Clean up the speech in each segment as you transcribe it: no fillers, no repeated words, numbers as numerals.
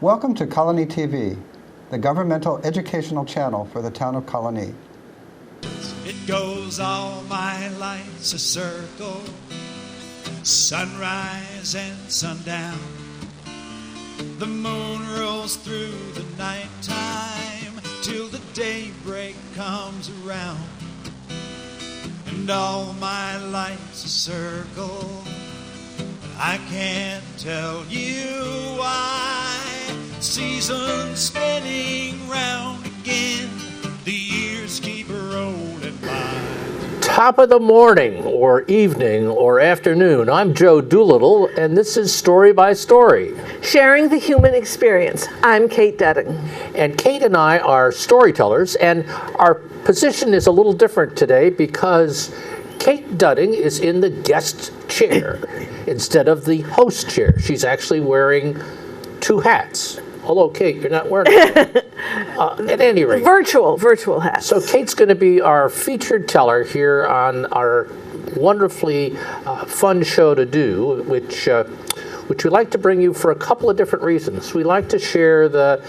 Welcome to Colonie TV, the governmental educational channel for the town of Colonie. It goes all my life's a circle, sunrise and sundown. The moon rolls through the nighttime till the daybreak comes around. And all my life's a circle, I can't tell you why. Seasons spinning round again, the years keep rolling by. Top of the morning, or evening, or afternoon. I'm Joe Doolittle, and this is Story by Story. Sharing the human experience. I'm Kate Dudding. And Kate and I are storytellers, and our position is a little different today because Kate Dudding is in the guest chair instead of the host chair. She's actually wearing two hats. Although, Kate, you're not wearing it. At any rate. Virtual hats. So Kate's going to be our featured teller here on our wonderfully fun show to do, which we like to bring you for a couple of different reasons. We like to share the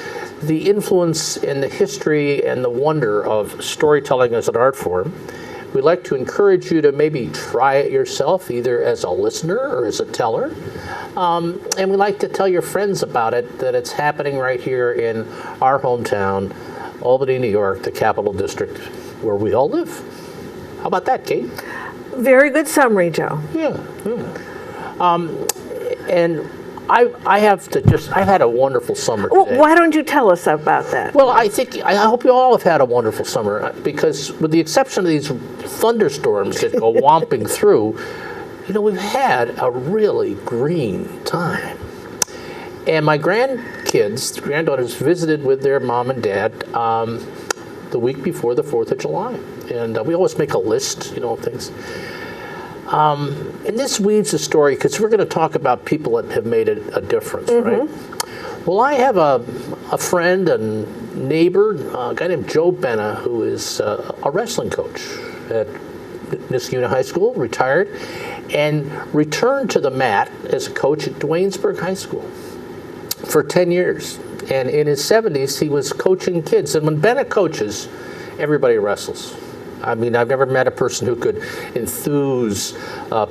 influence and the history and the wonder of storytelling as an art form. We like to encourage you to maybe try it yourself, either as a listener or as a teller. And we like to tell your friends about it, that it's happening right here in our hometown, Albany, New York, the Capital District, where we all live. How about that, Kate? Very good summary, Joe. Yeah. And I've had a wonderful summer today. Well, why don't you tell us about that? Well, I hope you all have had a wonderful summer, because with the exception of these thunderstorms that go whomping through, we've had a green time. And my granddaughters visited with their mom and dad the week before the 4th of July. And we always make a list, of things. And this weaves the story, because we're going to talk about people that have made a difference, right? Well, I have a friend and neighbor, a guy named Joe Benna, who is a wrestling coach at Niskayuna High School, retired, and returned to the mat as a coach at Duanesburg High School for 10 years. And in his 70s, he was coaching kids. And when Benna coaches, everybody wrestles. I mean, I've never met a person who could enthuse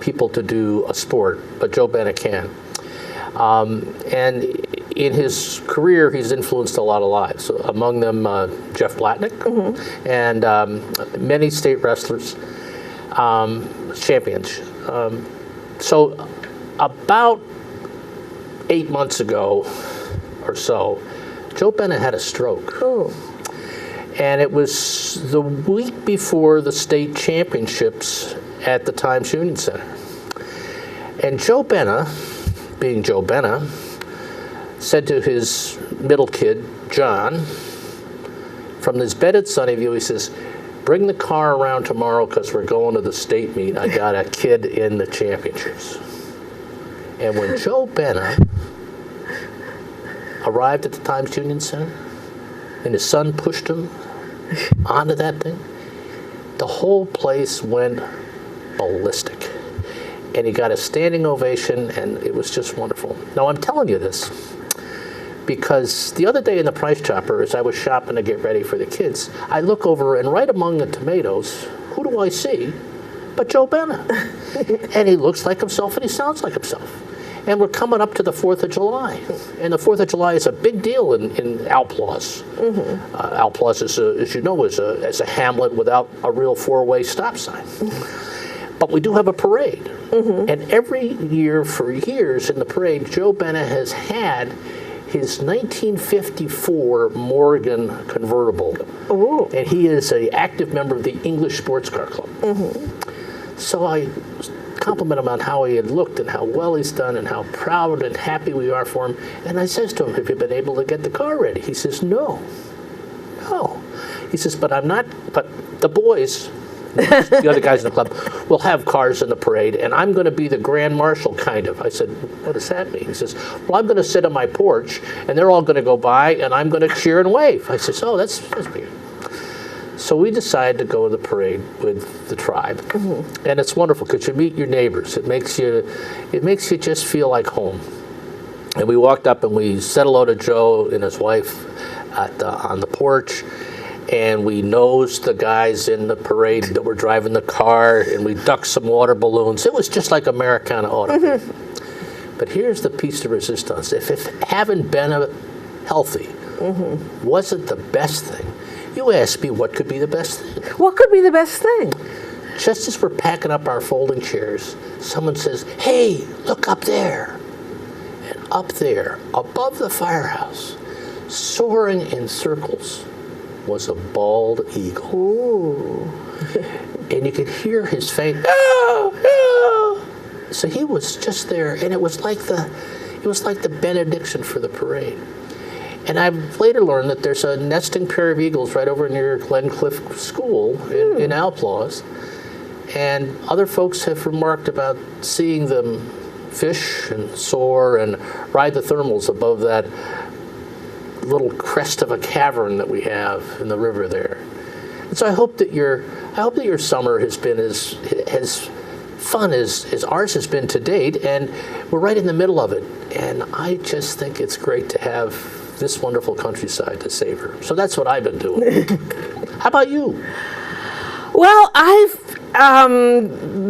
people to do a sport, but Joe Benna can. And in his career, he's influenced a lot of lives, among them Jeff Blatnick and many state wrestlers, champions. So about 8 months ago or so, Joe Benna had a stroke. Oh. And it was the week before the state championships at the Times Union Center. And Joe Benna, being Joe Benna, said to his middle kid, John, from his bed at Sunnyview, he says, "Bring the car around tomorrow because we're going to the state meet. I got a kid in the championships." And when Joe Benna arrived at the Times Union Center, and his son pushed him onto that thing, the whole place went ballistic. And he got a standing ovation, and it was just wonderful. Now, I'm telling you this because the other day in the Price Chopper, as I was shopping to get ready for the kids, I look over, and right among the tomatoes, who do I see but Joe Benna? And he looks like himself, and he sounds like himself. And we're coming up to the 4th of July. And the 4th of July is a big deal in Alplaus. Alplaus, as you know, is a hamlet without a real four-way stop sign. But we do have a parade. And every year for years in the parade, Joe Benna has had his 1954 Morgan convertible. Ooh. And he is an active member of the English Sports Car Club. So I compliment him on how he had looked and how well he's done and how proud and happy we are for him. And I says to him, "Have you been able to get the car ready?" He says, No. He says, but the boys, the other guys in the club, will have cars in the parade, and I'm going to be the grand marshal, kind of. I said, "What does that mean?" He says, "Well, I'm going to sit on my porch, and they're all going to go by, and I'm going to cheer and wave." I says, "Oh, that's weird." So we decided to go to the parade with the tribe, and it's wonderful because you meet your neighbors. It makes you just feel like home. And we walked up and we said hello to Joe and his wife on the porch. And we nosed the guys in the parade that were driving the car, and we ducked some water balloons. It was just like Americana auto. But here's the piece de resistance. If having been healthy wasn't the best thing, you asked me what could be the best thing. What could be the best thing? Just as we're packing up our folding chairs, someone says, "Hey, look up there." And up there, above the firehouse, soaring in circles, was a bald eagle. Ooh. And you could hear his faint, "Ah, ah." So he was just there, and it was like the benediction for the parade. And I've later learned that there's a nesting pair of eagles right over near Glencliff School in Outlaws. And other folks have remarked about seeing them fish and soar and ride the thermals above that little crest of a cavern that we have in the river there. And so I hope that your summer has been as fun as ours has been to date, and we're right in the middle of it. And I just think it's great to have this wonderful countryside to savor. So that's what I've been doing. How about you? Well, I've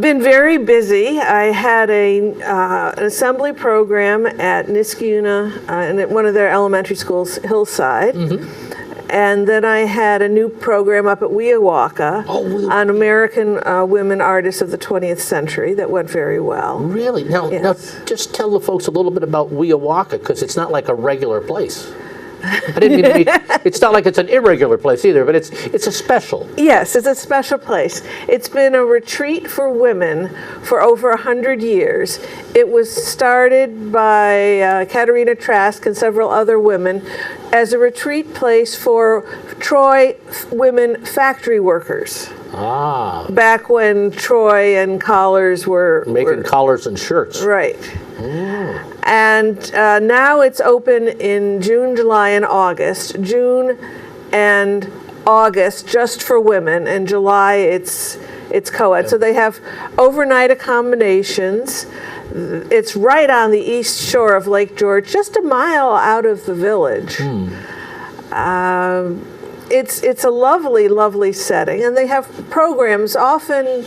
been very busy. I had an assembly program at Niskayuna and at one of their elementary schools, Hillside. And then I had a new program up at Weowaka on American women artists of the 20th century that went very well. Really? Now, just tell the folks a little bit about Weowaka, because it's not like a regular place. I didn't mean to be, it's not like it's an irregular place either, but it's a special. Yes, it's a special place. It's been a retreat for women for over 100 years. It was started by Katerina Trask and several other women as a retreat place for Troy women factory workers. Ah. Back when Troy and collars were... Making collars and shirts. Right. And now it's open in June, July, and August. June and August just for women, and July it's co-ed. So they have overnight accommodations. It's right on the east shore of Lake George, just a mile out of the village. It's a lovely, lovely setting, and they have programs, often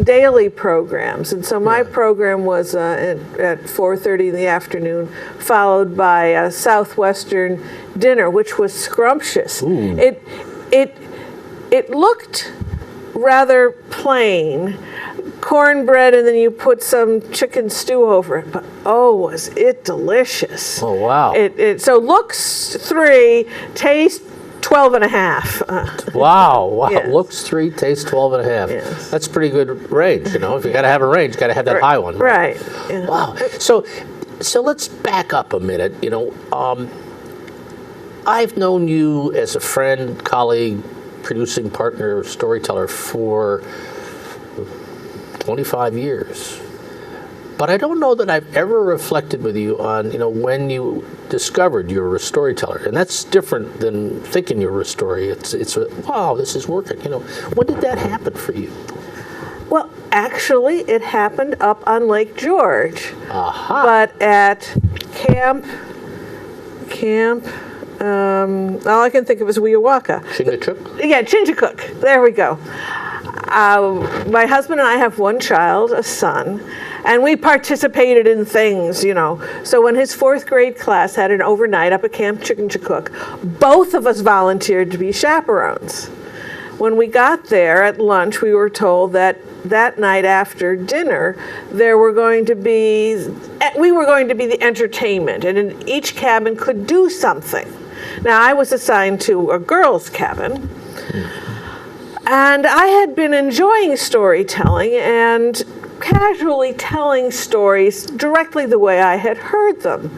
daily programs. And so my program was at 4:30 in the afternoon, followed by a Southwestern dinner, which was scrumptious. It looked rather plain, cornbread, and then you put some chicken stew over it. But oh, was it delicious! Oh wow! So looks 3, taste 12 and a half. Wow. Yes. Looks 3, tastes 12 and a half. Yes. That's pretty good range, you know. If you got to have a range, you got to have that high one. Right. Yeah. Wow. So let's back up a minute. You know, I've known you as a friend, colleague, producing partner, storyteller for 25 years. But I don't know that I've ever reflected with you on, you know, when you discovered you were a storyteller. And that's different than thinking you were a story. It's wow, this is working. You know, when did that happen for you? Well, actually, it happened up on Lake George. Aha. But at camp, all I can think of is Weowaka. Chingachgook? Yeah, Chingachgook. There we go. My husband and I have one child, a son, and we participated in things, you know. So when his 4th grade class had an overnight up at Camp Chingachgook, both of us volunteered to be chaperones. When we got there at lunch, we were told that night after dinner, we were going to be the entertainment, and each cabin could do something. Now, I was assigned to a girls' cabin, and I had been enjoying storytelling and casually telling stories directly the way I had heard them.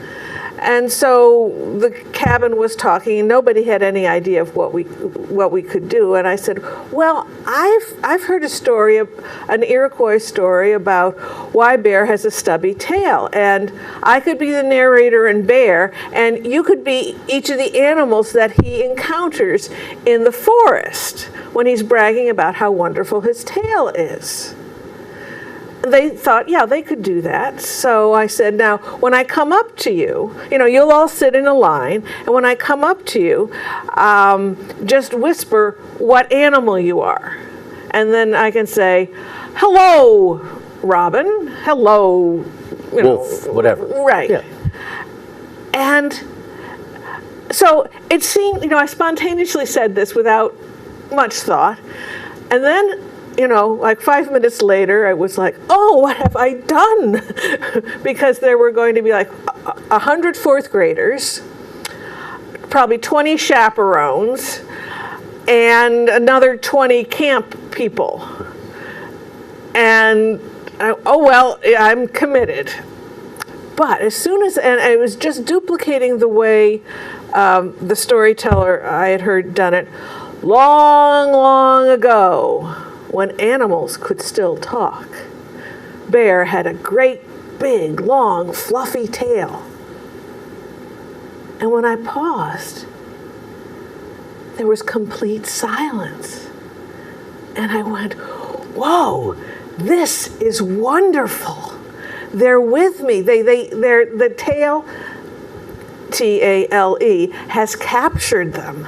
And so the cabin was talking, and nobody had any idea of what we could do. And I said, "Well, I've heard a story, an Iroquois story about why bear has a stubby tail, and I could be the narrator and bear, and you could be each of the animals that he encounters in the forest when he's bragging about how wonderful his tail is." they thought, yeah, they could do that. So I said, now, when I come up to you, you'll all sit in a line, and when I come up to you, just whisper what animal you are. And then I can say, hello, Robin, hello, Wolf, whatever. Right. Yeah. And so it seemed, I spontaneously said this without much thought. And then, like 5 minutes later, I was like, oh, what have I done? Because there were going to be like 100 fourth graders, probably 20 chaperones, and another 20 camp people. And, I'm committed. But as soon as, and I was just duplicating the way the storyteller I had heard done it long, long ago, when animals could still talk. Bear had a great, big, long, fluffy tail. And when I paused, there was complete silence. And I went, whoa, this is wonderful. They're with me. The tail, T-A-L-E, has captured them.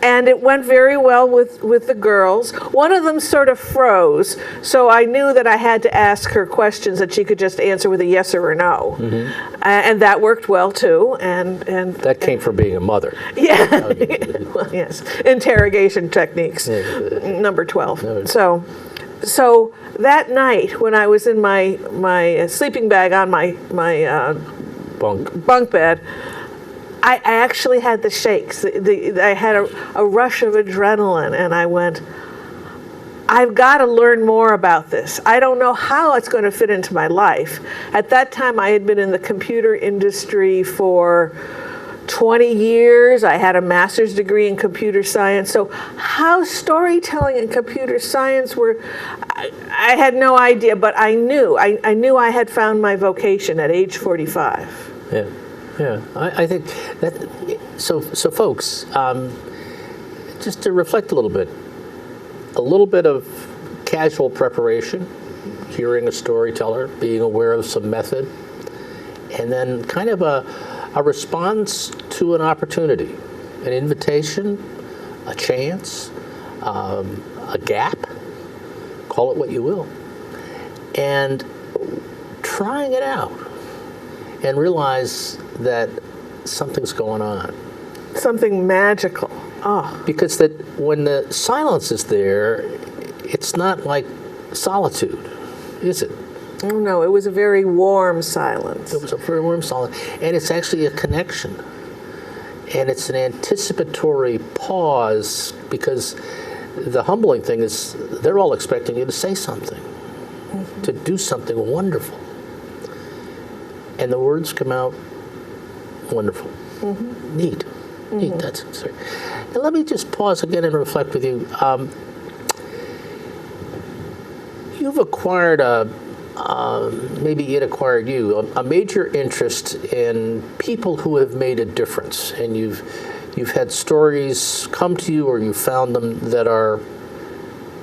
And it went very well with the girls. One of them sort of froze, so I knew that I had to ask her questions that she could just answer with a yes or a no. Mm-hmm. And that worked well, too. And that came from being a mother. Yeah. Well, yes. Interrogation techniques, number 12. So that night, when I was in my sleeping bag on my bunk bed, I actually had the shakes. I had a rush of adrenaline, and I went, I've got to learn more about this. I don't know how it's going to fit into my life. At that time, I had been in the computer industry for 20 years. I had a master's degree in computer science. So how storytelling and computer science were, I had no idea, but I knew I had found my vocation at age 45. Yeah. Yeah, I think that, so folks, just to reflect a little bit of casual preparation, hearing a storyteller, being aware of some method, and then kind of a response to an opportunity, an invitation, a chance, a gap, call it what you will, and trying it out and realize that something's going on. Something magical. Oh. Because that when the silence is there, it's not like solitude, is it? Oh, no, it was a very warm silence. It was a very warm silence. And it's actually a connection. And it's an anticipatory pause, because the humbling thing is they're all expecting you to say something, mm-hmm. to do something wonderful. And the words come out wonderful. Mm-hmm. Neat. Mm-hmm. Neat, that's it. And let me just pause again and reflect with you. You've acquired maybe it acquired you, a major interest in people who have made a difference. And you've had stories come to you, or you found them, that are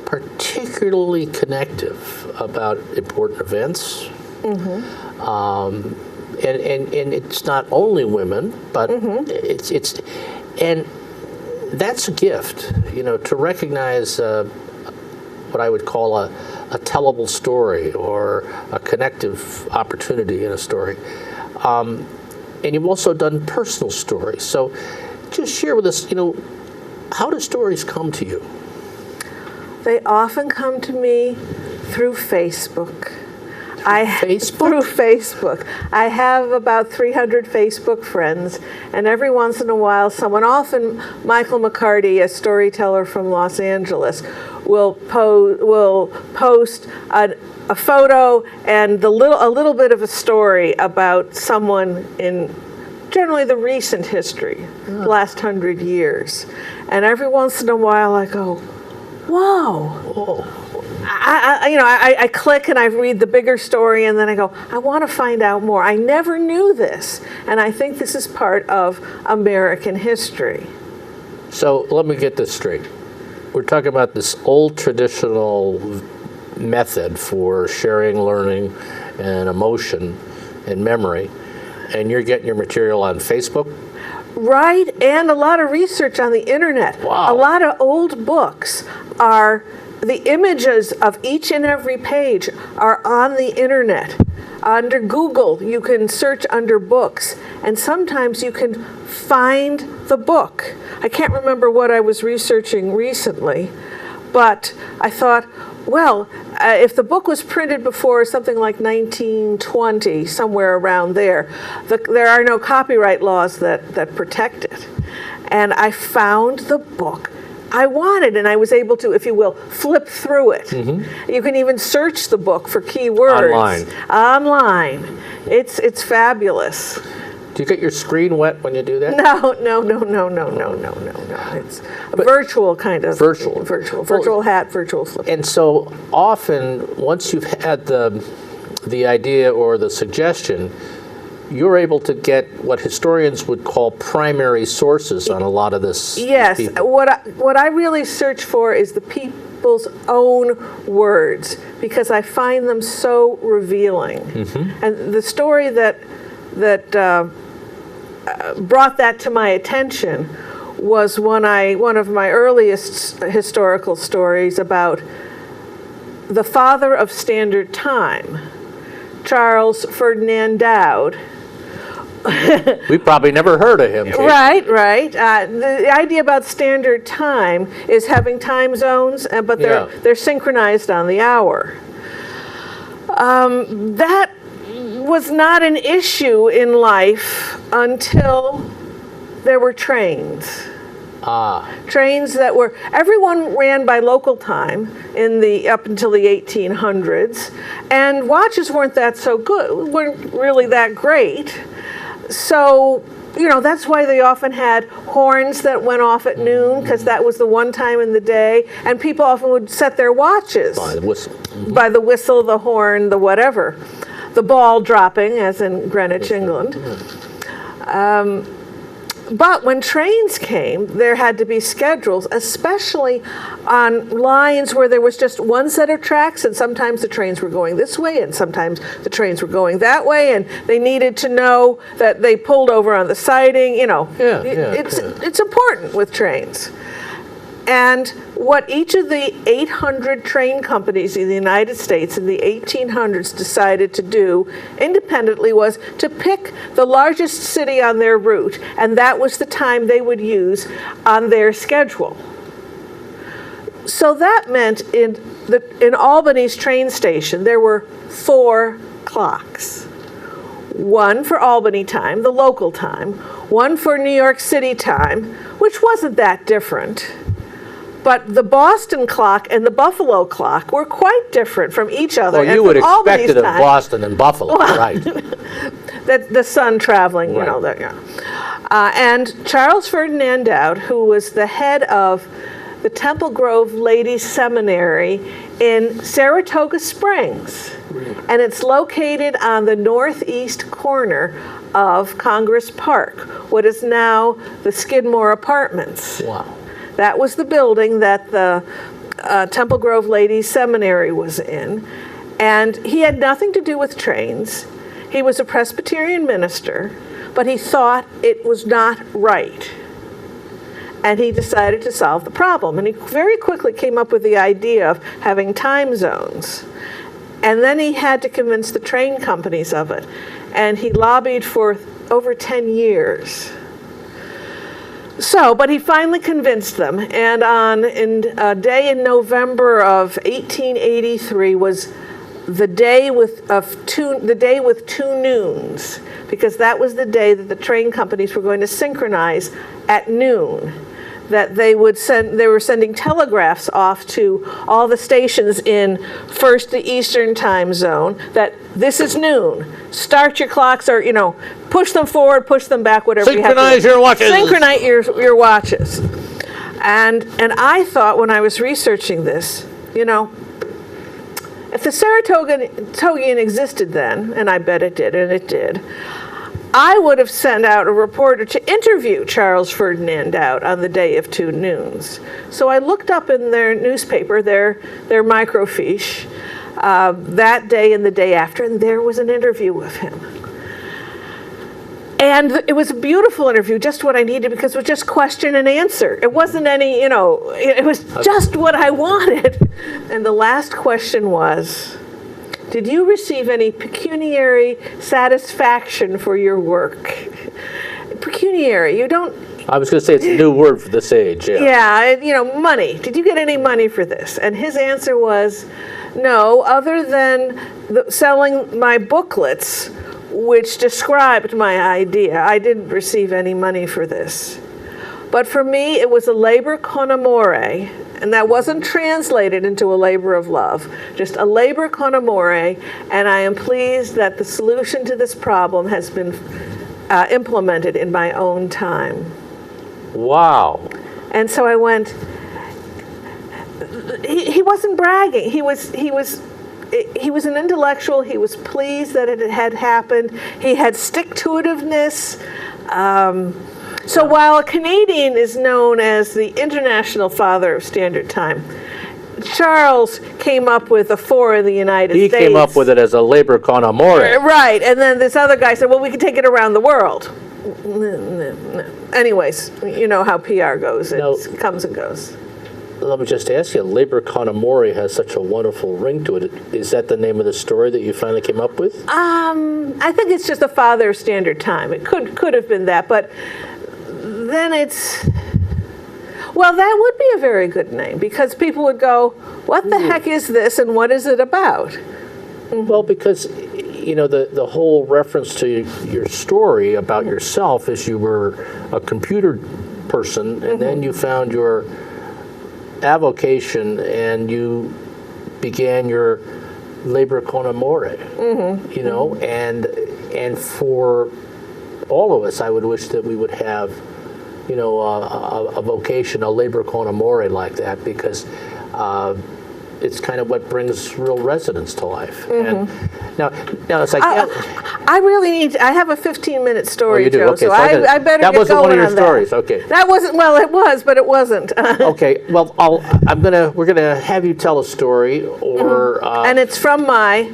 particularly connective about important events. Mm-hmm. And it's not only women, but mm-hmm. it's and that's a gift, to recognize what I would call a tellable story, or a connective opportunity in a story. And you've also done personal stories. So just share with us, how do stories come to you? They often come to me through Facebook. Through Facebook. I have about 300 Facebook friends, and every once in a while often Michael McCarty, a storyteller from Los Angeles, will post a photo and a little bit of a story about someone in generally the recent history, the last 100 years. And every once in a while I go, whoa. Whoa. I click and I read the bigger story, and then I go, I want to find out more. I never knew this, and I think this is part of American history. So let me get this straight. We're talking about this old traditional method for sharing learning and emotion and memory, and you're getting your material on Facebook? Right, and a lot of research on the internet. Wow. A lot of old books are, the images of each and every page are on the internet. Under Google, you can search under books, and sometimes you can find the book. I can't remember what I was researching recently, but I thought, well, if the book was printed before something like 1920, somewhere around there, there are no copyright laws that protect it. And I found the book I wanted, and I was able to, if you will, flip through it. Mm-hmm. You can even search the book for keywords. Online. It's fabulous. Do you get your screen wet when you do that? No. It's a virtual kind of virtual hat, virtual flip. And so often, once you've had the idea or the suggestion, you're able to get what historians would call primary sources on a lot of this. Yes, people. what I really search for is the people's own words, because I find them so revealing. Mm-hmm. And the story that brought that to my attention was one of my earliest historical stories about the father of Standard Time, Charles Ferdinand Dowd. We probably never heard of him. Kate. Right. The idea about Standard Time is having time zones, but they're synchronized on the hour. That was not an issue in life until there were trains. Trains that were, everyone ran by local time up until the 1800s, and watches weren't really that great. So, that's why they often had horns that went off at noon, because that was the one time in the day, and people often would set their watches. By the whistle. Mm-hmm. By the whistle, the horn, the whatever. The ball dropping, as in Greenwich, England. But when trains came, there had to be schedules, especially on lines where there was just one set of tracks, and sometimes the trains were going this way, and sometimes the trains were going that way, and they needed to know that they pulled over on the siding. It's important with trains. And what each of the 800 train companies in the United States in the 1800s decided to do independently was to pick the largest city on their route, and that was the time they would use on their schedule. So that meant in Albany's train station, there were 4 clocks. One for Albany time, the local time, one for New York City time, which wasn't that different. But the Boston clock and the Buffalo clock were quite different from each other. Well, you would expect it of Boston and Buffalo, right? The sun traveling, and Charles Ferdinand Dowd, who was the head of the Temple Grove Ladies Seminary in Saratoga Springs. And it's located on the northeast corner of Congress Park, what is now the Skidmore Apartments. Wow. That was the building that the Temple Grove Ladies Seminary was in. And he had nothing to do with trains. He was a Presbyterian minister, but he thought it was not right. And he decided to solve the problem. And he very quickly came up with the idea of having time zones. And then he had to convince the train companies of it. And he lobbied for over 10 years. But he finally convinced them, and a day in November of 1883 was the day with two noons, because that was the day that the train companies were going to synchronize at noon. That they were sending telegraphs off to all the stations in first the Eastern time zone that this is noon. Start your clocks, or push them forward, push them back, whatever you have to do. Synchronize your watches. Synchronize your watches. And I thought when I was researching this, if the Saratogian existed then, and I bet it did, and it did, I would have sent out a reporter to interview Charles Ferdinand Dowd on the day of 2 noons. So I looked up in their newspaper, their microfiche, that day and the day after, and there was an interview with him. And it was a beautiful interview, just what I needed, because it was just question and answer. It wasn't any, it was just what I wanted. And the last question was, did you receive any pecuniary satisfaction for your work? Pecuniary, you don't... I was going to say it's a new word for this age. Yeah. Yeah, money. Did you get any money for this? And his answer was, no, other than selling my booklets, which described my idea. I didn't receive any money for this. But for me, it was a labor con amore, and that wasn't translated into a labor of love, just a labor con amore, and I am pleased that the solution to this problem has been implemented in my own time. Wow. And so I went, he wasn't bragging. He was an intellectual. He was pleased that it had happened. He had stick-to-itiveness. So while a Canadian is known as the international father of standard time, Charles came up with the 4 in the United States. He came up with it as a labor con amore. Right, and then this other guy said, well, we can take it around the world. No. Anyways, you know how PR goes. It comes and goes. Let me just ask you, labor con amore has such a wonderful ring to it. Is that the name of the story that you finally came up with? I think it's just the father of standard time. It could have been that, but then it's... Well, that would be a very good name, because people would go, what the heck is this and what is it about? Mm-hmm. Well, because, the whole reference to your story about yourself is you were a computer person, and then you found your avocation and you began your labor con amore, and for all of us, I would wish that we would have a vocation, a labor con amore like that, because it's kind of what brings real resonance to life. And now it's like... I really need... I have a 15-minute story, you do? Joe, Okay, so I better that get wasn't going one of your on stories, that. okay. That wasn't... Well, it was, but it wasn't. Okay, well, we're gonna have you tell a story, or... and it's from my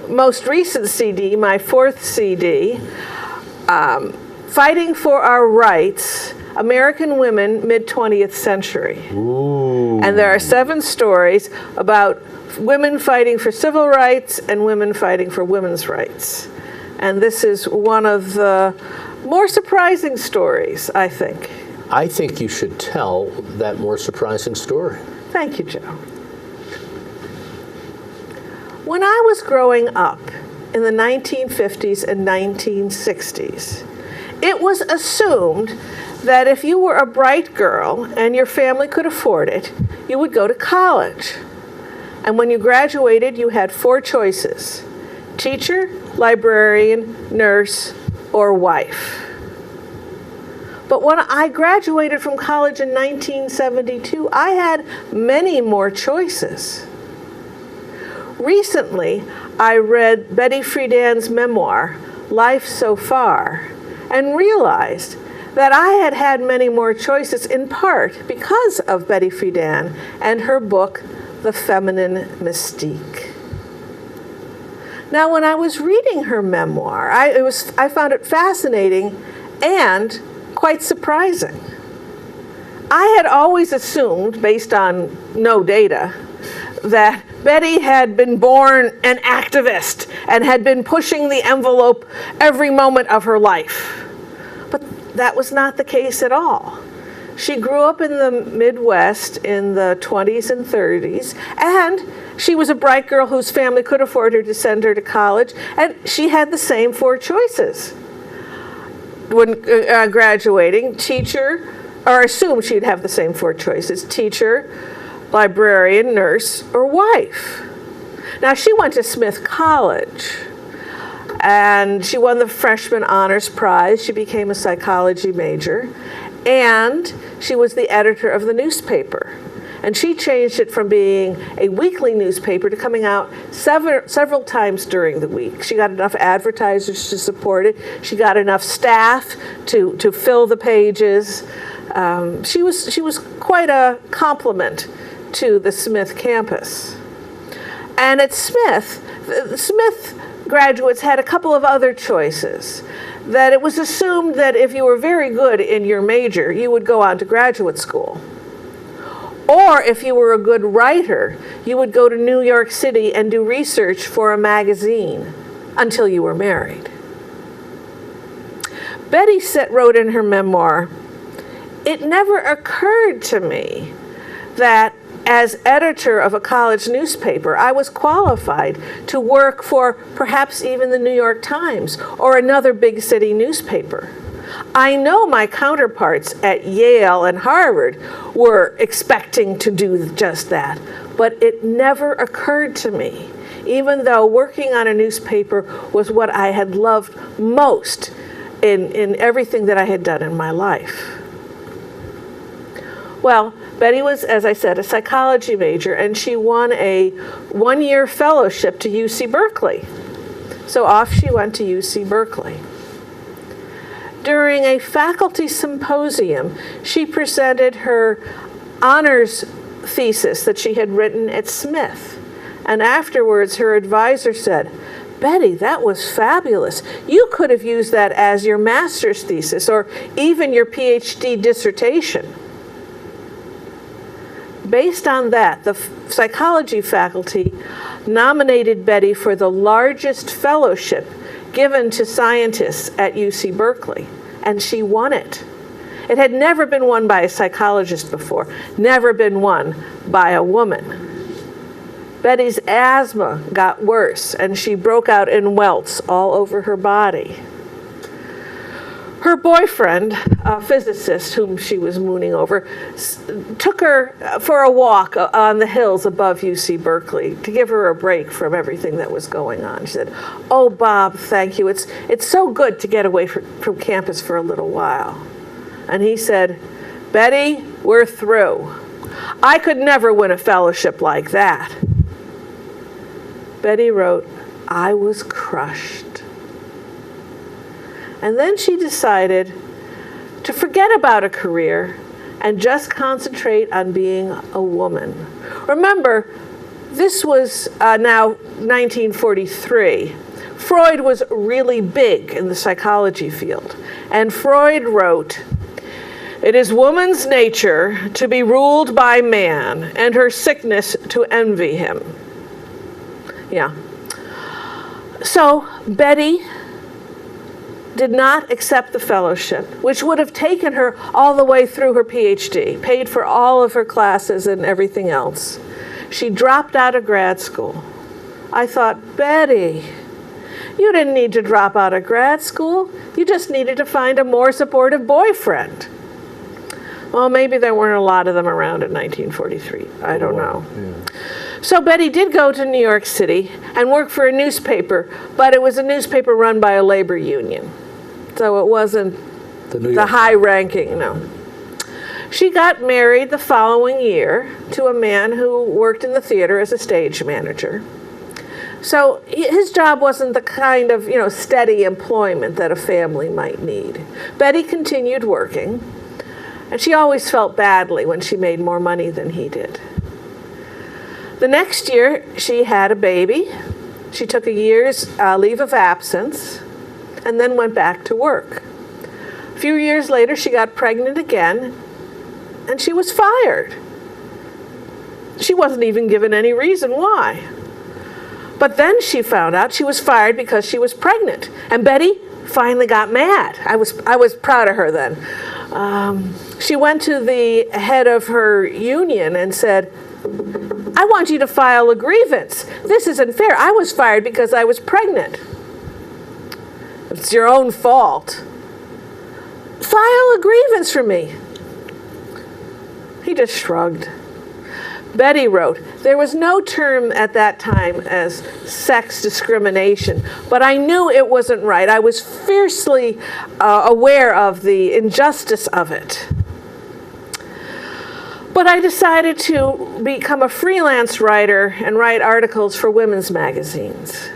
most recent CD, my 4th CD, Fighting for Our Rights, American Women, Mid-20th Century. Ooh. And there are 7 stories about women fighting for civil rights and women fighting for women's rights. And this is one of the more surprising stories, I think. I think you should tell that more surprising story. Thank you, Joe. When I was growing up in the 1950s and 1960s, it was assumed that if you were a bright girl and your family could afford it, you would go to college. And when you graduated, you had 4 choices: teacher, librarian, nurse, or wife. But when I graduated from college in 1972, I had many more choices. Recently, I read Betty Friedan's memoir, Life So Far, and realized that I had had many more choices, in part because of Betty Friedan and her book, The Feminine Mystique. Now, when I was reading her memoir, I found it fascinating and quite surprising. I had always assumed, based on no data, that Betty had been born an activist and had been pushing the envelope every moment of her life. But that was not the case at all. She grew up in the Midwest in the 20s and 30s, and she was a bright girl whose family could afford her to send her to college, and she had the same 4 choices when graduating: teacher, or assumed she'd have the same 4 choices: teacher, librarian, nurse, or wife. Now, she went to Smith College, and she won the freshman honors prize. She became a psychology major, and she was the editor of the newspaper. And she changed it from being a weekly newspaper to coming out several times during the week. She got enough advertisers to support it. She got enough staff to fill the pages. She was quite a compliment to the Smith campus. And at Smith, the Smith graduates had a couple of other choices. That it was assumed that if you were very good in your major, you would go on to graduate school. Or if you were a good writer, you would go to New York City and do research for a magazine until you were married. Betty wrote in her memoir, "It never occurred to me that as editor of a college newspaper, I was qualified to work for perhaps even the New York Times or another big city newspaper. I know my counterparts at Yale and Harvard were expecting to do just that, but it never occurred to me, even though working on a newspaper was what I had loved most in everything that I had done in my life." Well, Betty was, as I said, a psychology major, and she won a one-year fellowship to UC Berkeley. So off she went to UC Berkeley. During a faculty symposium, she presented her honors thesis that she had written at Smith. And afterwards, her advisor said, "Betty, that was fabulous. You could have used that as your master's thesis or even your PhD dissertation." Based on that, the psychology faculty nominated Betty for the largest fellowship given to scientists at UC Berkeley, and she won it. It had never been won by a psychologist before, never been won by a woman. Betty's asthma got worse, and she broke out in welts all over her body. Her boyfriend, a physicist whom she was mooning over, took her for a walk on the hills above UC Berkeley to give her a break from everything that was going on. She said, "Oh, Bob, thank you. It's so good to get away from campus for a little while." And he said, "Betty, we're through. I could never win a fellowship like that." Betty wrote, "I was crushed." And then she decided to forget about a career and just concentrate on being a woman. Remember, this was now 1943. Freud was really big in the psychology field. And Freud wrote, "It is woman's nature to be ruled by man, and her sickness to envy him." Yeah. So Betty did not accept the fellowship, which would have taken her all the way through her PhD, paid for all of her classes and everything else. She dropped out of grad school. I thought, "Betty, you didn't need to drop out of grad school. You just needed to find a more supportive boyfriend." Well, maybe there weren't a lot of them around in 1943. I don't know. Yeah. So Betty did go to New York City and work for a newspaper, but it was a newspaper run by a labor union. So it wasn't the high-ranking, no. She got married the following year to a man who worked in the theater as a stage manager. So his job wasn't the kind of, steady employment that a family might need. Betty continued working, and she always felt badly when she made more money than he did. The next year, she had a baby. She took a year's leave of absence and then went back to work. A few years later, she got pregnant again, and she was fired. She wasn't even given any reason why. But then she found out she was fired because she was pregnant. And Betty finally got mad. I was proud of her then. She went to the head of her union and said, "I want you to file a grievance. This isn't fair. I was fired because I was pregnant." "It's your own fault." "File a grievance for me." He just shrugged. Betty wrote, "There was no term at that time as sex discrimination, but I knew it wasn't right. I was fiercely aware of the injustice of it. But I decided to become a freelance writer and write articles for women's magazines."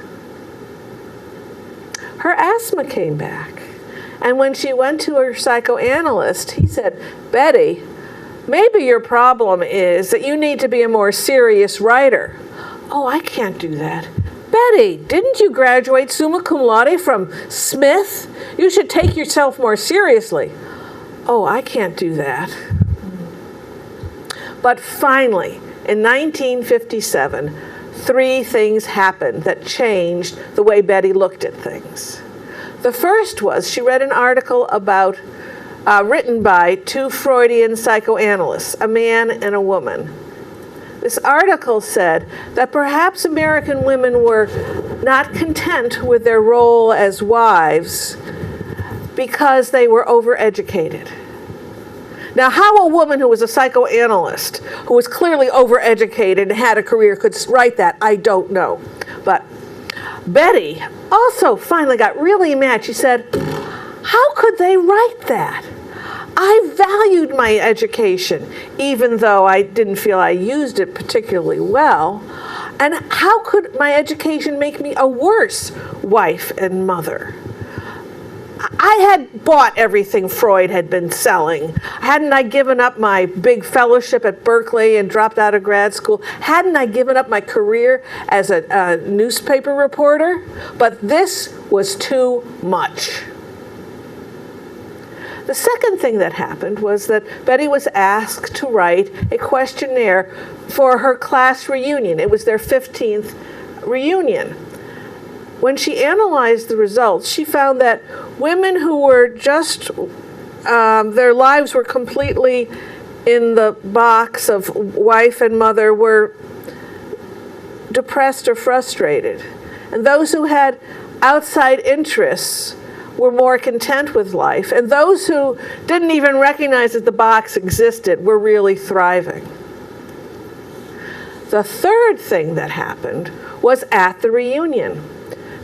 Her asthma came back, and when she went to her psychoanalyst, he said, "Betty, maybe your problem is that you need to be a more serious writer." Oh, I can't do that. Betty, didn't you graduate summa cum laude from Smith? You should take yourself more seriously. Oh, I can't do that. But finally, in 1957, 3 things happened that changed the way Betty looked at things. The first was she read an article about written by 2 Freudian psychoanalysts, a man and a woman. This article said that perhaps American women were not content with their role as wives because they were overeducated. Now, how a woman who was a psychoanalyst, who was clearly overeducated and had a career, could write that, I don't know. But Betty also finally got really mad. She said, how could they write that? I valued my education, even though I didn't feel I used it particularly well. And how could my education make me a worse wife and mother? I had bought everything Freud had been selling. Hadn't I given up my big fellowship at Berkeley and dropped out of grad school? Hadn't I given up my career as a newspaper reporter? But this was too much. The second thing that happened was that Betty was asked to write a questionnaire for her class reunion. It was their 15th reunion. When she analyzed the results, she found that women who were just, their lives were completely in the box of wife and mother were depressed or frustrated. And those who had outside interests were more content with life. And those who didn't even recognize that the box existed were really thriving. The third thing that happened was at the reunion.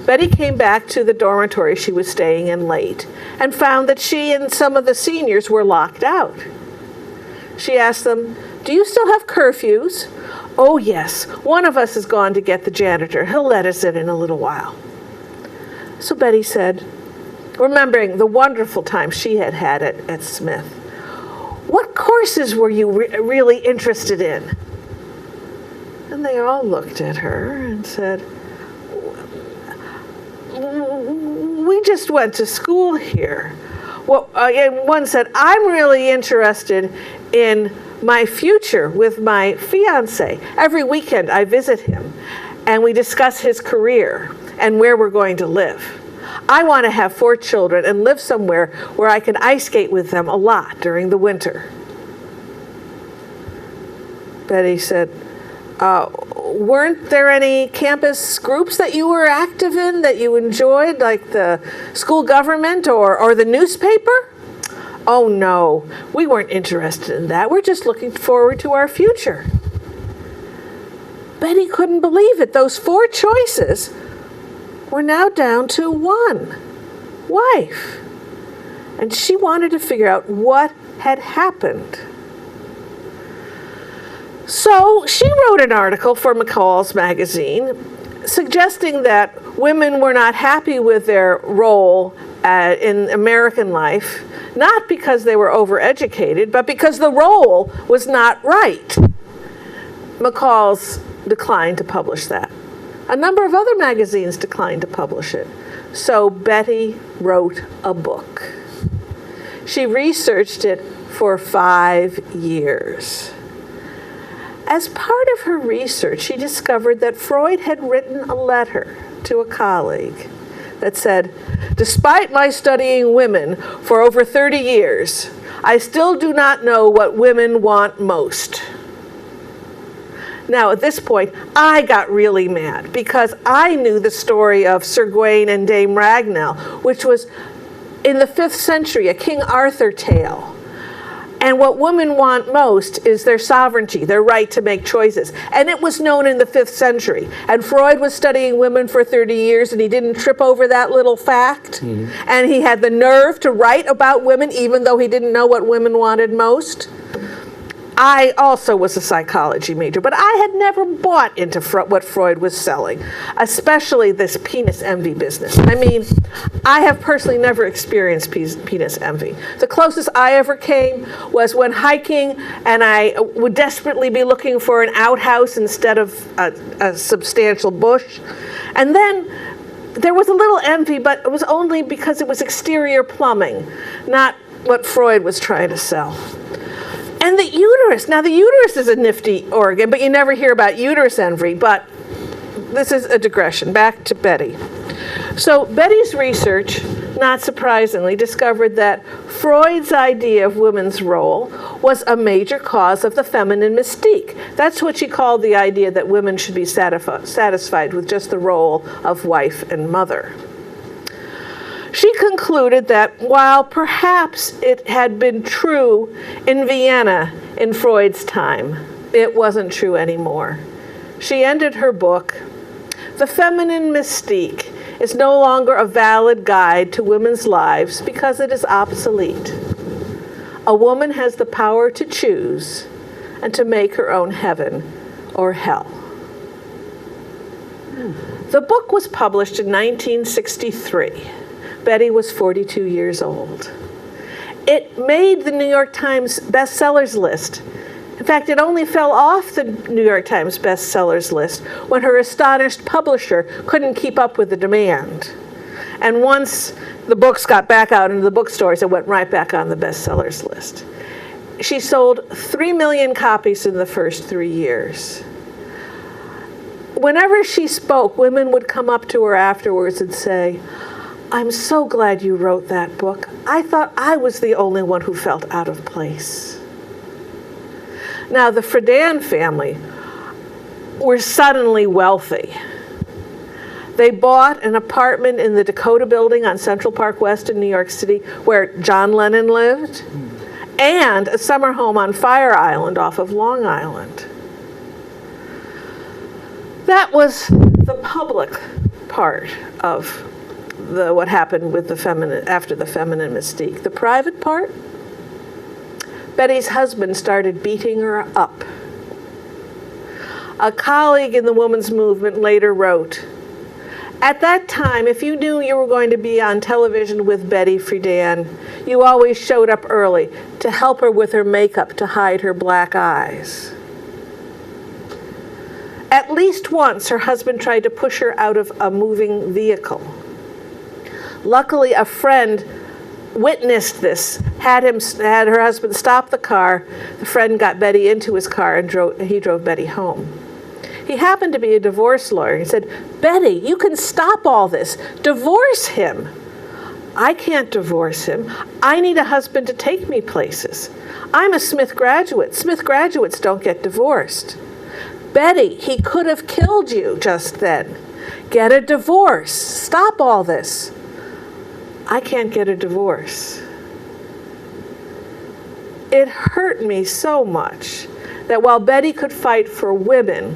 Betty came back to the dormitory she was staying in late and found that she and some of the seniors were locked out. She asked them, do you still have curfews? Oh, yes. One of us has gone to get the janitor. He'll let us in a little while. So Betty said, remembering the wonderful time she had had at Smith, what courses were you really interested in? And they all looked at her and said, we just went to school here. Well, one said, I'm really interested in my future with my fiance. Every weekend I visit him and we discuss his career and where we're going to live. I want to have 4 children and live somewhere where I can ice skate with them a lot during the winter. Betty said, weren't there any campus groups that you were active in that you enjoyed, like the school government or the newspaper? Oh no, we weren't interested in that. We're just looking forward to our future. Betty couldn't believe it. Those 4 choices were now down to 1, wife. And she wanted to figure out what had happened. So she wrote an article for McCall's magazine suggesting that women were not happy with their role in American life, not because they were overeducated, but because the role was not right. McCall's declined to publish that. A number of other magazines declined to publish it. So Betty wrote a book. She researched it for 5 years. As part of her research, she discovered that Freud had written a letter to a colleague that said, despite my studying women for over 30 years, I still do not know what women want most. Now, at this point, I got really mad because I knew the story of Sir Gawain and Dame Ragnell, which was in the 5th century, a King Arthur tale. And what women want most is their sovereignty, their right to make choices. And it was known in the 5th century. And Freud was studying women for 30 years, and he didn't trip over that little fact. Mm-hmm. And he had the nerve to write about women, even though he didn't know what women wanted most. I also was a psychology major, but I had never bought into what Freud was selling, especially this penis envy business. I mean, I have personally never experienced penis envy. The closest I ever came was when hiking, and I would desperately be looking for an outhouse instead of a substantial bush. And then there was a little envy, but it was only because it was exterior plumbing, not what Freud was trying to sell. And the uterus. Now, the uterus is a nifty organ, but you never hear about uterus envy. But this is a digression. Back to Betty. So Betty's research, not surprisingly, discovered that Freud's idea of women's role was a major cause of the feminine mystique. That's what she called the idea that women should be satisfied with just the role of wife and mother. She concluded that while perhaps it had been true in Vienna in Freud's time, it wasn't true anymore. She ended her book, "The feminine mystique is no longer a valid guide to women's lives because it is obsolete. A woman has the power to choose and to make her own heaven or hell." The book was published in 1963. Betty was 42 years old. It made the New York Times bestsellers list. In fact, it only fell off the New York Times bestsellers list when her astonished publisher couldn't keep up with the demand. And once the books got back out into the bookstores, it went right back on the bestsellers list. She sold 3 million copies in the first 3 years. Whenever she spoke, women would come up to her afterwards and say, "I'm so glad you wrote that book. I thought I was the only one who felt out of place." Now, the Friedan family were suddenly wealthy. They bought an apartment in the Dakota Building on Central Park West in New York City where John Lennon lived, and a summer home on Fire Island off of Long Island. That was the public part of what happened with the feminine after the feminine mystique. The private part, Betty's husband started beating her up. A colleague in the women's movement later wrote, "At that time, if you knew you were going to be on television with Betty Friedan, you always showed up early to help her with her makeup to hide her black eyes." At least once, her husband tried to push her out of a moving vehicle. Luckily, a friend witnessed this, had her husband stop the car. The friend got Betty into his car and he drove Betty home. He happened to be a divorce lawyer. He said, "Betty, you can stop all this. Divorce him." "I can't divorce him. I need a husband to take me places. I'm a Smith graduate. Smith graduates don't get divorced." "Betty, he could have killed you just then. Get a divorce. Stop all this." "I can't get a divorce." It hurt me so much that while Betty could fight for women,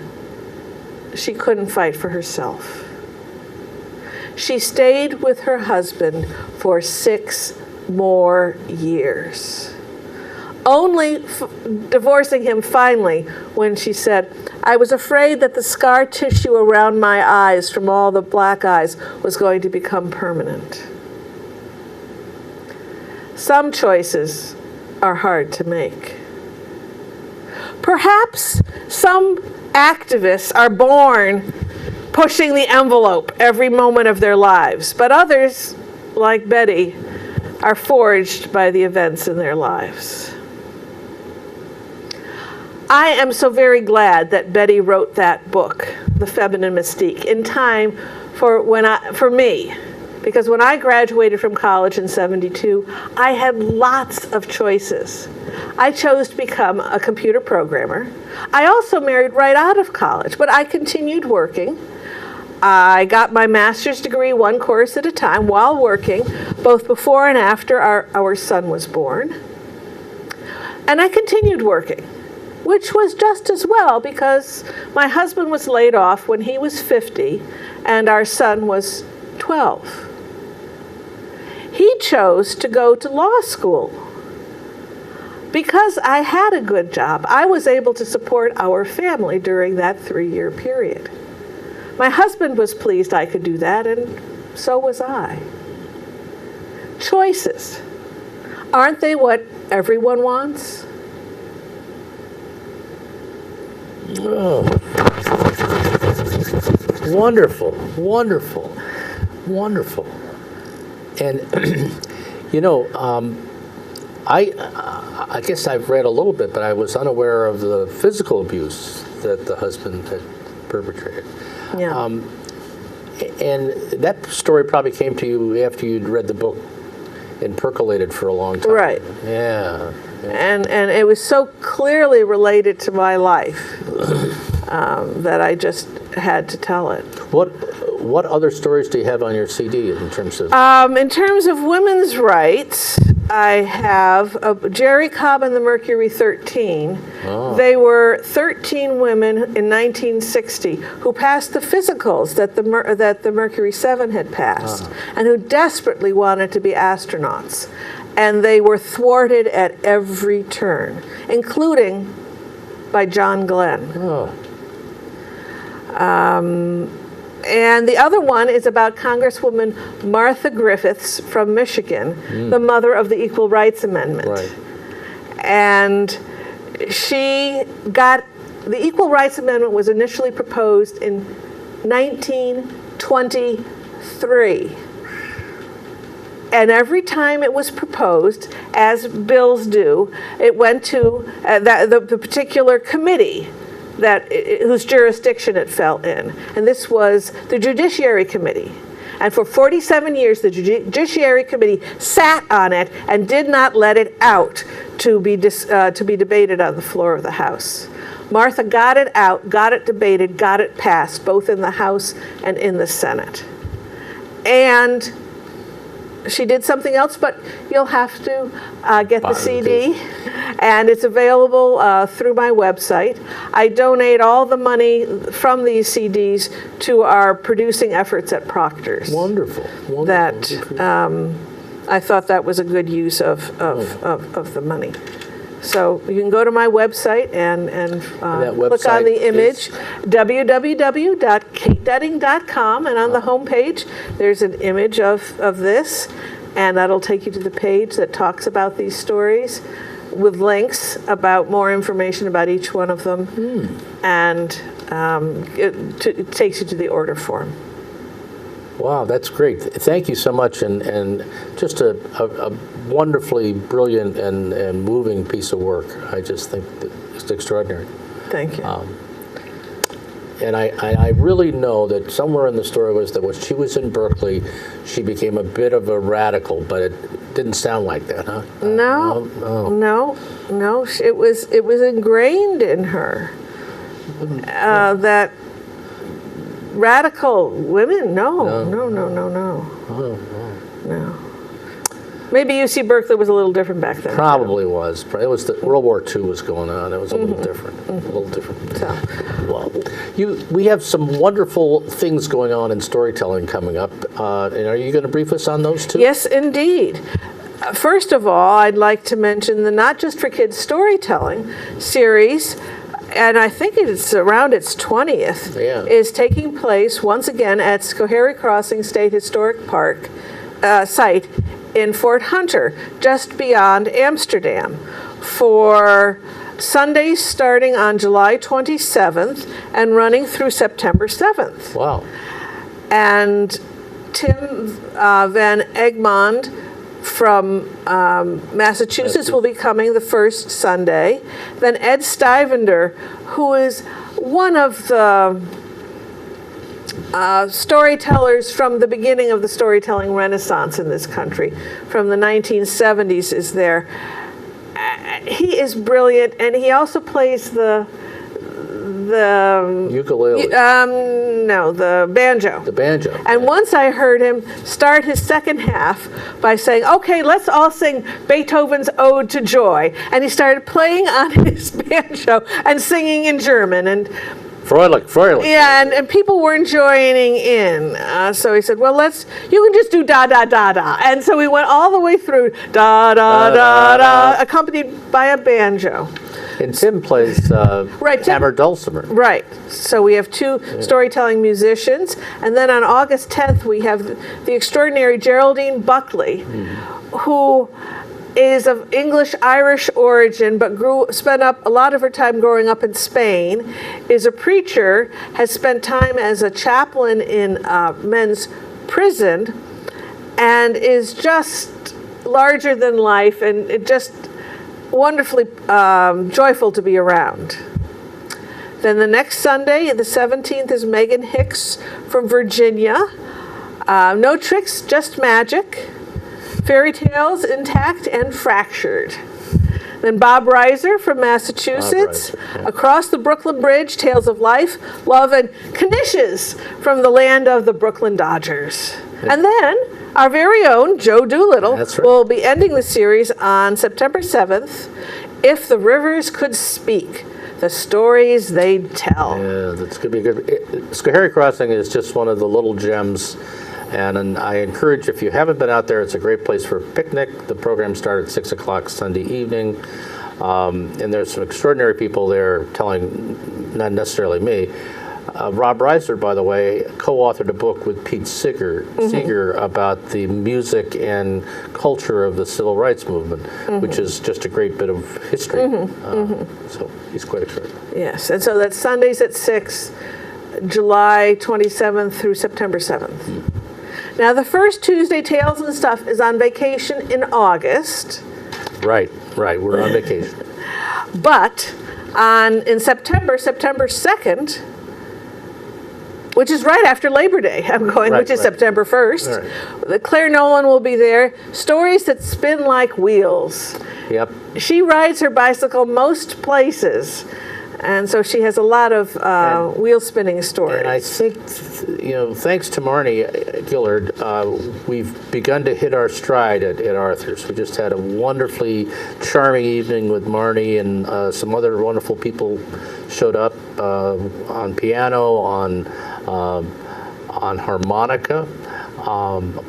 she couldn't fight for herself. She stayed with her husband for 6 more years, only divorcing him finally when she said, "I was afraid that the scar tissue around my eyes from all the black eyes was going to become permanent." Some choices are hard to make. Perhaps some activists are born pushing the envelope every moment of their lives, but others, like Betty, are forged by the events in their lives. I am so very glad that Betty wrote that book, The Feminine Mystique, in time for me. Because when I graduated from college in '72, I had lots of choices. I chose to become a computer programmer. I also married right out of college, but I continued working. I got my master's degree 1 course at a time while working, both before and after our son was born. And I continued working, which was just as well because my husband was laid off when he was 50 and our son was 12. He chose to go to law school. because I had a good job, I was able to support our family during that 3-year period. My husband was pleased I could do that, and so was I. Choices. Aren't they what everyone wants? Oh. Wonderful, wonderful, wonderful. And, I guess I've read a little bit, but I was unaware of the physical abuse that the husband had perpetrated. Yeah. And that story probably came to you after you'd read the book and percolated for a long time. Right. Yeah. And it was so clearly related to my life that I just had to tell it. What other stories do you have on your CD in terms of? In terms of women's rights, I have Jerry Cobb and the Mercury 13. Oh. They were 13 women in 1960 who passed the physicals that the Mercury 7 had passed, and who desperately wanted to be astronauts. And they were thwarted at every turn, including by John Glenn. Oh. And the other one is about Congresswoman Martha Griffiths from Michigan, the mother of the Equal Rights Amendment. Right. And she got, the Equal Rights Amendment was initially proposed in 1923. And every time it was proposed, as bills do, it went to the particular committee whose jurisdiction it fell in. And this was the Judiciary Committee. And for 47 years, the Judiciary Committee sat on it and did not let it out to be debated on the floor of the House. Martha got it out, got it debated, got it passed, both in the House and in the Senate. And she did something else, but you'll have to get the CD, and it's available through my website. I donate all the money from these CDs to our producing efforts at Proctor's. Wonderful. Wonderful. That I thought that was a good use of the money. So you can go to my website and click on the image, www.katedudding.com, and on the home page there's an image of this, and that'll take you to the page that talks about these stories with links about more information about each one of them, and it takes you to the order form. Wow, that's great. Thank you so much, and just a wonderfully brilliant and moving piece of work. I just think that it's extraordinary. Thank you. And I really know that somewhere in the story was that when she was in Berkeley, she became a bit of a radical, but it didn't sound like that, huh? No. It was ingrained in her that radical women, no. Maybe UC Berkeley was a little different back then. Probably was. It was World War II was going on. It was a little different. A little different. So. Well, we have some wonderful things going on in storytelling coming up. And are you going to brief us on those too? Yes, indeed. First of all, I'd like to mention the Not Just for Kids Storytelling series, and I think it's around its 20th, is taking place once again at Schoharie Crossing State Historic Park site in Fort Hunter, just beyond Amsterdam, for Sundays starting on July 27th and running through September 7th. Wow. And Tim Van Egmond from Massachusetts will be coming the first Sunday. Then Ed Stivender, who is one of the storytellers from the beginning of the storytelling renaissance in this country, from the 1970s, is there. He is brilliant, and he also plays the ukulele. No, the banjo. The banjo. And once I heard him start his second half by saying, "Okay, let's all sing Beethoven's Ode to Joy," and he started playing on his banjo and singing in German, and Freilich. Yeah, and people weren't joining in. So he said, well, you can just do da, da, da, da. And so we went all the way through da, da, da, da, accompanied by a banjo. And Tim plays hammered dulcimer. Right. So we have two storytelling musicians. And then on August 10th, we have the extraordinary Geraldine Buckley, who is of English-Irish origin, but spent up a lot of her time growing up in Spain, is a preacher, has spent time as a chaplain in men's prison, and is just larger than life and just wonderfully joyful to be around. Then the next Sunday, the 17th, is Megan Hicks from Virginia. No tricks, just magic. Fairy tales intact and fractured. Then Bob Reiser from Massachusetts. Across the Brooklyn Bridge, tales of life, love, and knishes from the land of the Brooklyn Dodgers. And then our very own Joe Doolittle will be ending the series on September 7th, If the Rivers Could Speak, the stories they'd tell. Yeah, that's going to be good. Schoharie Crossing is just one of the little gems. And I encourage, if you haven't been out there, it's a great place for a picnic. The program started at 6 o'clock Sunday evening. And there's some extraordinary people there telling, not necessarily me. Rob Reiser, by the way, co-authored a book with Pete Seeger about the music and culture of the civil rights movement, which is just a great bit of history. So he's quite extraordinary. Yes, and so that's Sundays at 6, July 27th through September 7th. Now, the first Tuesday, Tales and Stuff, is on vacation in August. Right, we're on vacation. But in September 2nd, which is right after Labor Day, which is September 1st, Claire Nolan will be there. Stories that spin like wheels. Yep. She rides her bicycle most places. And so she has a lot of wheel-spinning stories. And I think, thanks to Marnie Gillard, we've begun to hit our stride at Arthur's. We just had a wonderfully charming evening with Marnie, and some other wonderful people showed up on piano, on harmonica,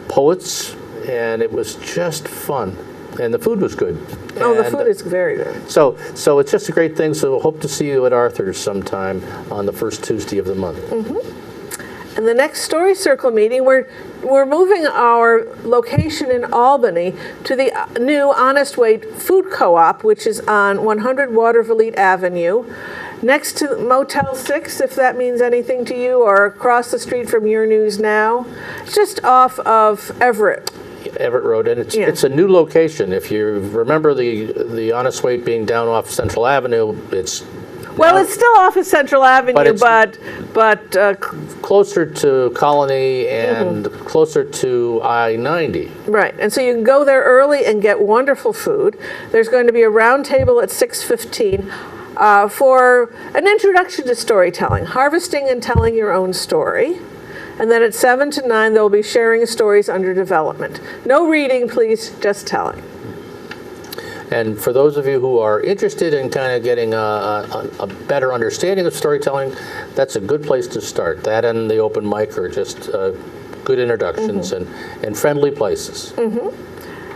poets, and it was just fun. And the food was good. The food is very good. So it's just a great thing. So we'll hope to see you at Arthur's sometime on the first Tuesday of the month. And the next Story Circle meeting, we're moving our location in Albany to the new Honest Way Food Co-op, which is on 100 Watervliet Avenue, next to Motel 6, if that means anything to you, or across the street from Your News Now, just off of Everett Road, and it's a new location. If you remember the Honest Way being down off Central Avenue, it's still off of Central Avenue, but closer to Colonie and closer to I-90. Right, and so you can go there early and get wonderful food. There's going to be a round table at 6:15 for an introduction to storytelling, harvesting and telling your own story. And then at 7 to 9, they'll be sharing stories under development. No reading, please, just telling. And for those of you who are interested in kind of getting a better understanding of storytelling, that's a good place to start. That and the open mic are just good introductions and friendly places.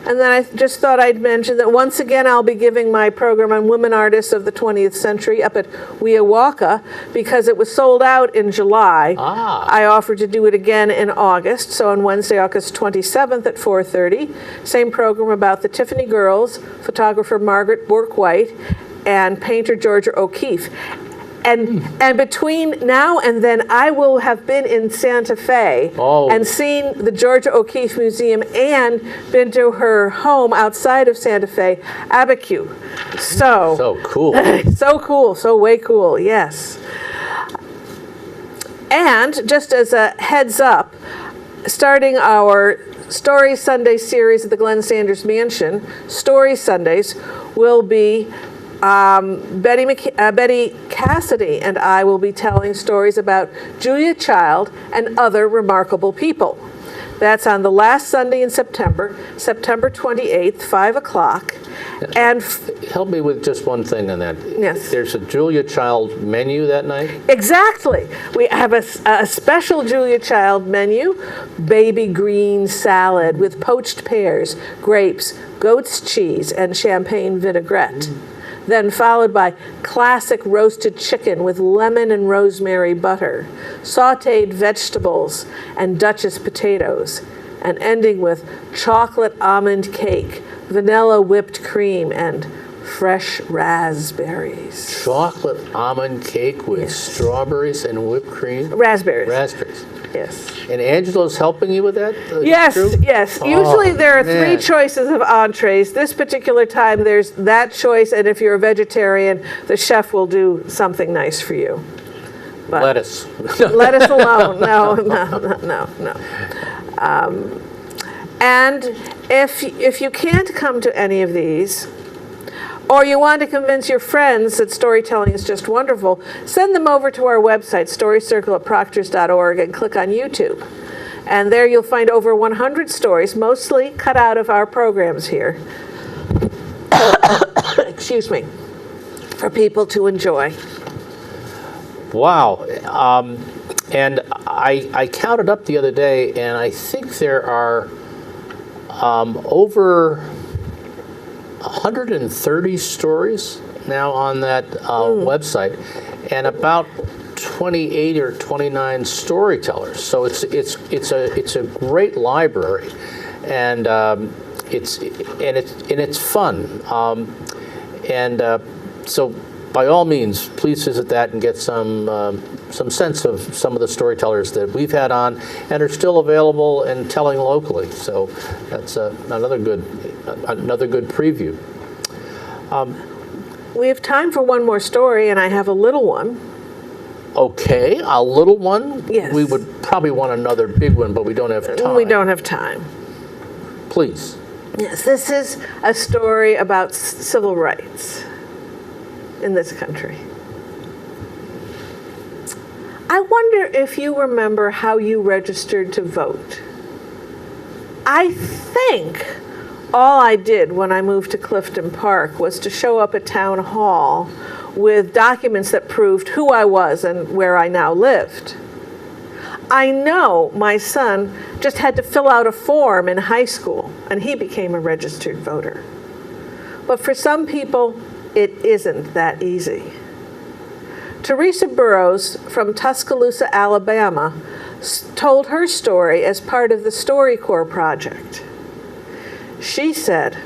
And then I just thought I'd mention that once again I'll be giving my program on women artists of the 20th century up at Weowaka because it was sold out in July. I offered to do it again in August, so on Wednesday, August 27th at 4:30. Same program about the Tiffany girls, photographer Margaret Bourke-White, and painter Georgia O'Keeffe. And between now and then, I will have been in Santa Fe and seen the Georgia O'Keeffe Museum and been to her home outside of Santa Fe, Abiquiu. So cool. So cool. So way cool, yes. And just as a heads up, starting our Story Sunday series at the Glenn Sanders Mansion, Story Sundays will be Betty Cassidy and I will be telling stories about Julia Child and other remarkable people. That's on the last Sunday in September, September 28th, 5 o'clock. And Help me with just one thing on that. Yes. There's a Julia Child menu that night? exactly, we have a special Julia Child menu, baby green salad with poached pears, grapes, goat's cheese, and champagne vinaigrette. Then followed by classic roasted chicken with lemon and rosemary butter, sautéed vegetables, and Duchess potatoes, and ending with chocolate almond cake, vanilla whipped cream, and fresh raspberries. Chocolate almond cake with Yes. strawberries and whipped cream? Raspberries. Raspberries. Yes. And Angela's helping you with that? Yes, Drew? yes. Oh, Usually there are three man. choices of entrees. This particular time there's that choice, and if you're a vegetarian, the chef will do something nice for you. But Lettuce. lettuce alone. No. And if you can't come to any of these, or you want to convince your friends that storytelling is just wonderful, send them over to our website, storycircle@proctors.org, and click on YouTube. And there you'll find over 100 stories, mostly cut out of our programs here. Excuse me. For people to enjoy. Wow. And I counted up the other day, and I think there are over 130 stories now on that website, and about 28 or 29 storytellers. So it's a great library, and it's fun. So by all means, please visit that and get some sense of some of the storytellers that we've had on and are still available and telling locally. So that's another good preview. We have time for one more story, and I have a little one. Okay, a little one. Yes. We would probably want another big one, but we don't have time. We don't have time. Please. Yes, this is a story about civil rights in this country. I wonder if you remember how you registered to vote. I think all I did when I moved to Clifton Park was to show up at town hall with documents that proved who I was and where I now lived. I know my son just had to fill out a form in high school, and he became a registered voter. But for some people, it isn't that easy. Teresa Burrows from Tuscaloosa, Alabama, told her story as part of the StoryCorps project. She said,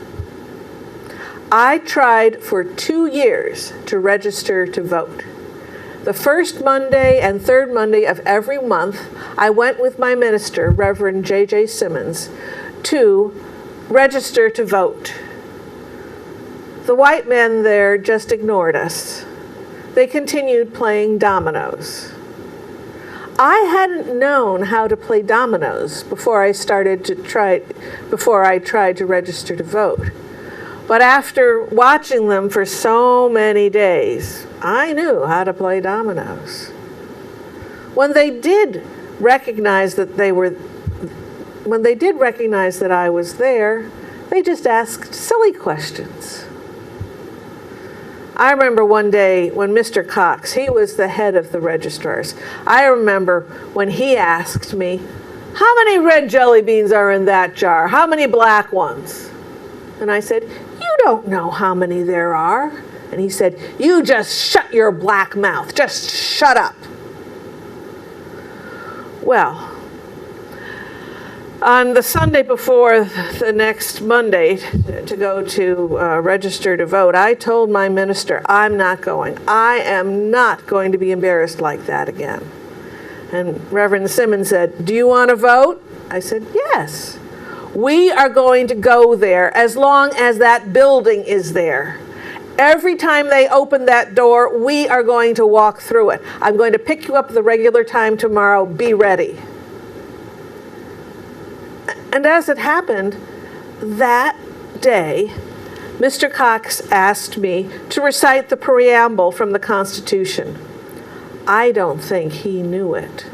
"I tried for 2 years to register to vote. The first Monday and third Monday of every month, I went with my minister, Reverend J.J. Simmons, to register to vote. The white men there just ignored us. They continued playing dominoes. I hadn't known how to play dominoes before I tried to register to vote. But after watching them for so many days, I knew how to play dominoes. When they did recognize that I was there, they just asked silly questions. I remember one day when Mr. Cox, he was the head of the registrars, I remember when he asked me, "How many red jelly beans are in that jar? How many black ones?" And I said, "You don't know how many there are." And he said, "You just shut your black mouth. Just shut up." Well, on the Sunday before the next Monday to go to register to vote, I told my minister, "I'm not going. I am not going to be embarrassed like that again." And Reverend Simmons said, "Do you want to vote?" I said, "Yes. We are going to go there as long as that building is there. Every time they open that door, we are going to walk through it. I'm going to pick you up at the regular time tomorrow. Be ready." And as it happened, that day, Mr. Cox asked me to recite the preamble from the Constitution. I don't think he knew it.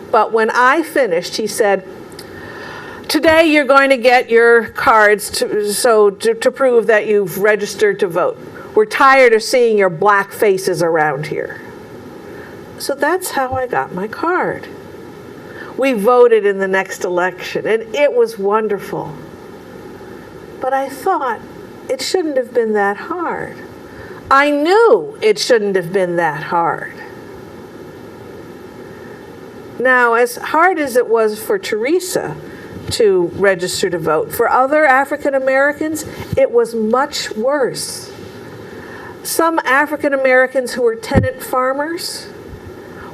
But when I finished, he said, Today you're going to get your cards to prove that you've registered to vote. We're tired of seeing your black faces around here. So that's how I got my card. We voted in the next election, and it was wonderful. But I thought it shouldn't have been that hard. I knew it shouldn't have been that hard. Now, as hard as it was for Teresa to register to vote, for other African Americans, it was much worse. Some African Americans who were tenant farmers,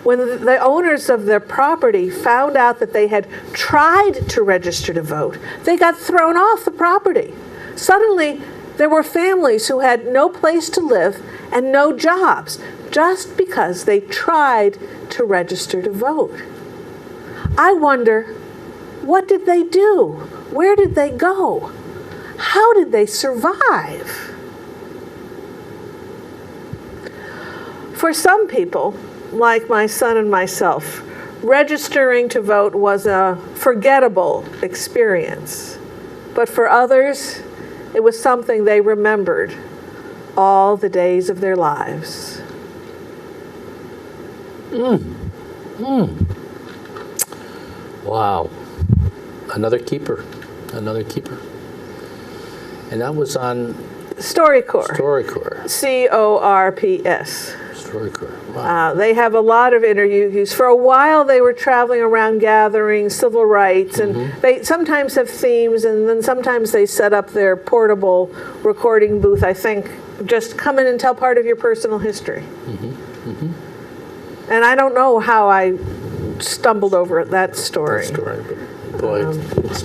when the owners of their property found out that they had tried to register to vote, they got thrown off the property. Suddenly, there were families who had no place to live and no jobs just because they tried to register to vote. I wonder, what did they do? Where did they go? How did they survive? For some people, like my son and myself, registering to vote was a forgettable experience. But for others, it was something they remembered all the days of their lives. Wow. Another keeper. And that was on StoryCorps. StoryCorps. CORPS. StoryCorps. Wow. They have a lot of interviews. For a while, they were traveling around gathering civil rights, and they sometimes have themes, and then sometimes they set up their portable recording booth. I think just come in and tell part of your personal history. And I don't know how I stumbled over that story. But boy, it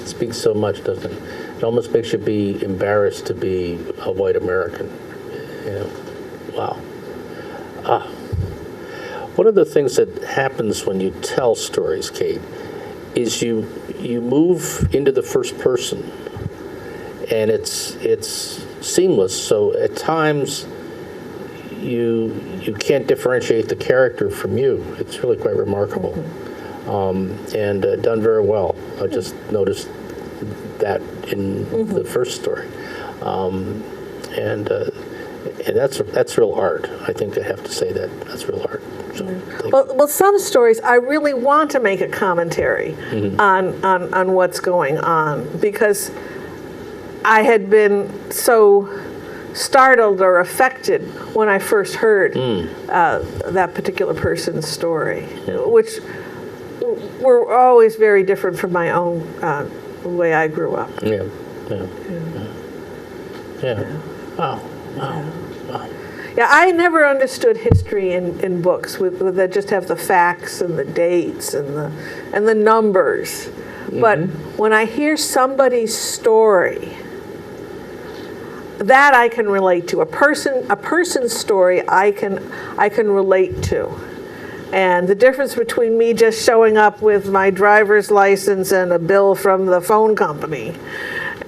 speaks so much, doesn't it? It almost makes you be embarrassed to be a white American. You know, wow. One of the things that happens when you tell stories, Kate, is you move into the first person, and it's seamless. So at times you can't differentiate the character from you. It's really quite remarkable, and done very well. I just noticed that in the first story, and that's real art. I think I have to say that's real art. So, well, some stories I really want to make a commentary on what's going on, because I had been so startled or affected when I first heard that particular person's story, which were always very different from my own way I grew up. Yeah. Wow. Yeah, I never understood history in books that just have the facts and the dates and the numbers. But when I hear somebody's story, that I can relate to. A person's story I can relate to. And the difference between me just showing up with my driver's license and a bill from the phone company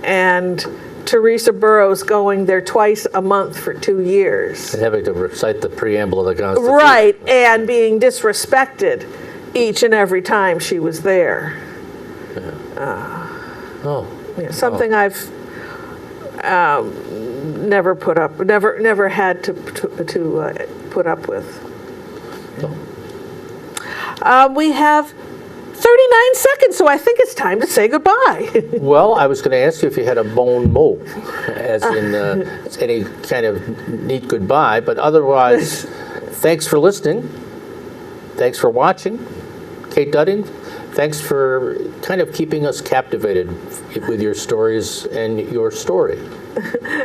and Teresa Burroughs going there twice a month for 2 years. And having to recite the preamble of the Constitution. Right, and being disrespected each and every time she was there. Something I've never put up, never had to put up with. We have 39 seconds, so I think it's time to say goodbye. Well, I was going to ask you if you had a bon mot, as in any kind of neat goodbye, but otherwise, thanks for listening. Thanks for watching. Kate Dudding, thanks for kind of keeping us captivated with your stories and your story.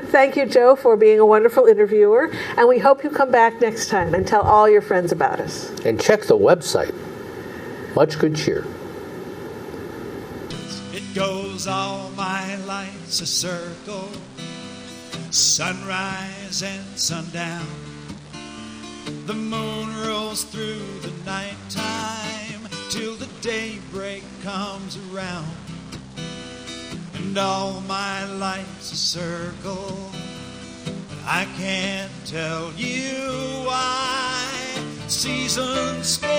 Thank you, Joe, for being a wonderful interviewer, and we hope you come back next time and tell all your friends about us. And check the website. Much good cheer. It goes all my life's a circle, sunrise and sundown. The moon rolls through the nighttime till the daybreak comes around. And all my life's a circle, but I can't tell you why. Seasons go